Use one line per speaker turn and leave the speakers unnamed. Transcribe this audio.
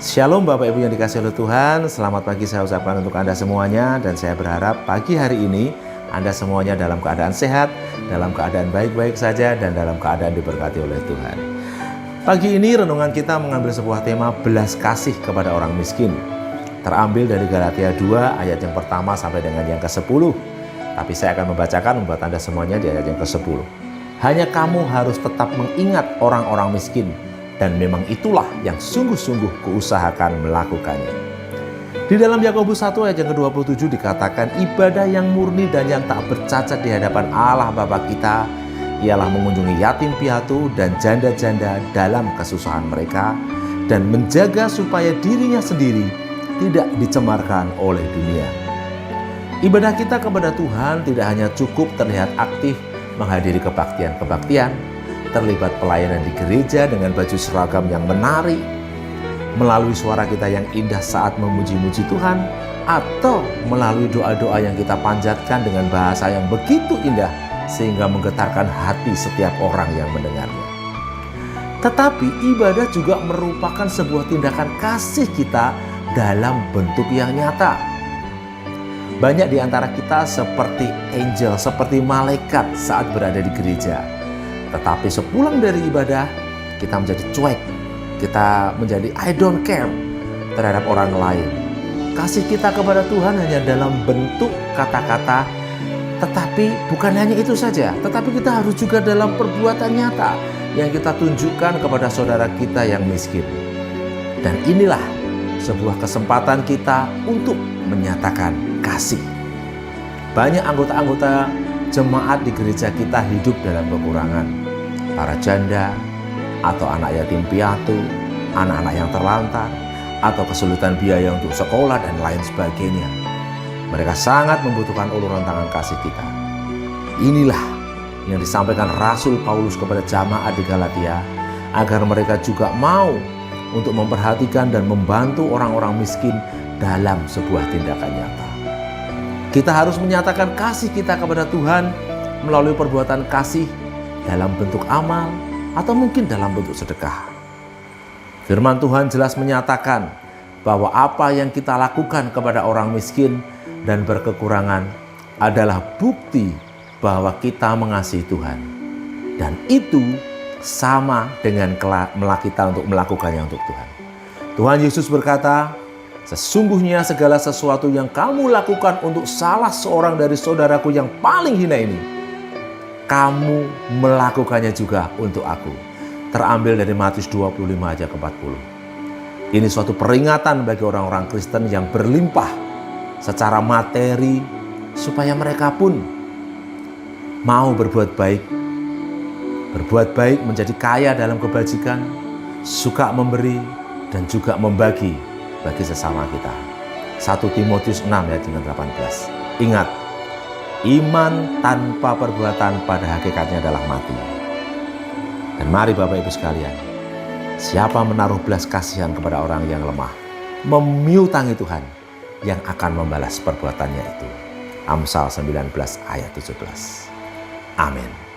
Shalom Bapak Ibu yang dikasihi oleh Tuhan. Selamat pagi saya ucapkan untuk Anda semuanya. Dan saya berharap pagi hari ini Anda semuanya dalam keadaan sehat, dalam keadaan baik-baik saja, dan dalam keadaan diberkati oleh Tuhan. Pagi ini renungan kita mengambil sebuah tema belas kasih kepada orang miskin. Terambil dari Galatia 2 ayat yang pertama sampai dengan yang ke-10. Tapi saya akan membacakan buat Anda semuanya di ayat yang ke-10. Hanya kamu harus tetap mengingat orang-orang miskin, dan memang itulah yang sungguh-sungguh kuusahakan melakukannya. Di dalam Yakobus 1 ayat yang ke-27 dikatakan ibadah yang murni dan yang tak bercacat di hadapan Allah Bapa kita ialah mengunjungi yatim piatu dan janda-janda dalam kesusahan mereka dan menjaga supaya dirinya sendiri tidak dicemarkan oleh dunia. Ibadah kita kepada Tuhan tidak hanya cukup terlihat aktif menghadiri kebaktian-kebaktian, terlibat pelayanan di gereja dengan baju seragam yang menarik, melalui suara kita yang indah saat memuji-muji Tuhan, atau melalui doa-doa yang kita panjatkan dengan bahasa yang begitu indah sehingga menggetarkan hati setiap orang yang mendengarnya. Tetapi ibadah juga merupakan sebuah tindakan kasih kita dalam bentuk yang nyata. Banyak di antara kita seperti angel, seperti malaikat saat berada di gereja. Tetapi sepulang dari ibadah, kita menjadi cuek. Kita menjadi I don't care terhadap orang lain. Kasih kita kepada Tuhan hanya dalam bentuk kata-kata. Tetapi bukan hanya itu saja. Tetapi kita harus juga dalam perbuatan nyata yang kita tunjukkan kepada saudara kita yang miskin. Dan inilah sebuah kesempatan kita untuk menyatakan kasih. Banyak anggota-anggota jemaat di gereja kita hidup dalam kekurangan. Para janda, atau anak yatim piatu, anak-anak yang terlantar, atau kesulitan biaya untuk sekolah dan lain sebagainya. Mereka sangat membutuhkan uluran tangan kasih kita. Inilah yang disampaikan Rasul Paulus kepada jamaat di Galatia, agar mereka juga mau untuk memperhatikan dan membantu orang-orang miskin dalam sebuah tindakan nyata. Kita harus menyatakan kasih kita kepada Tuhan melalui perbuatan kasih dalam bentuk amal atau mungkin dalam bentuk sedekah. Firman Tuhan jelas menyatakan bahwa apa yang kita lakukan kepada orang miskin dan berkekurangan adalah bukti bahwa kita mengasihi Tuhan. Dan itu sama dengan kita untuk melakukannya untuk Tuhan. Tuhan Yesus berkata, sesungguhnya segala sesuatu yang kamu lakukan untuk salah seorang dari saudaraku yang paling hina ini, kamu melakukannya juga untuk aku. Terambil dari Matius 25 ayat ke-40. Ini suatu peringatan bagi orang-orang Kristen yang berlimpah secara materi, supaya mereka pun mau berbuat baik. Berbuat baik menjadi kaya dalam kebajikan, suka memberi, dan juga membagi bagi sesama kita. 1 Timotius 6 ayat 18. Ingat, iman tanpa perbuatan pada hakikatnya adalah mati. Dan mari Bapak Ibu sekalian, siapa menaruh belas kasihan kepada orang yang lemah, memiutangi Tuhan yang akan membalas perbuatannya itu. Amsal 19 ayat 17. Amin.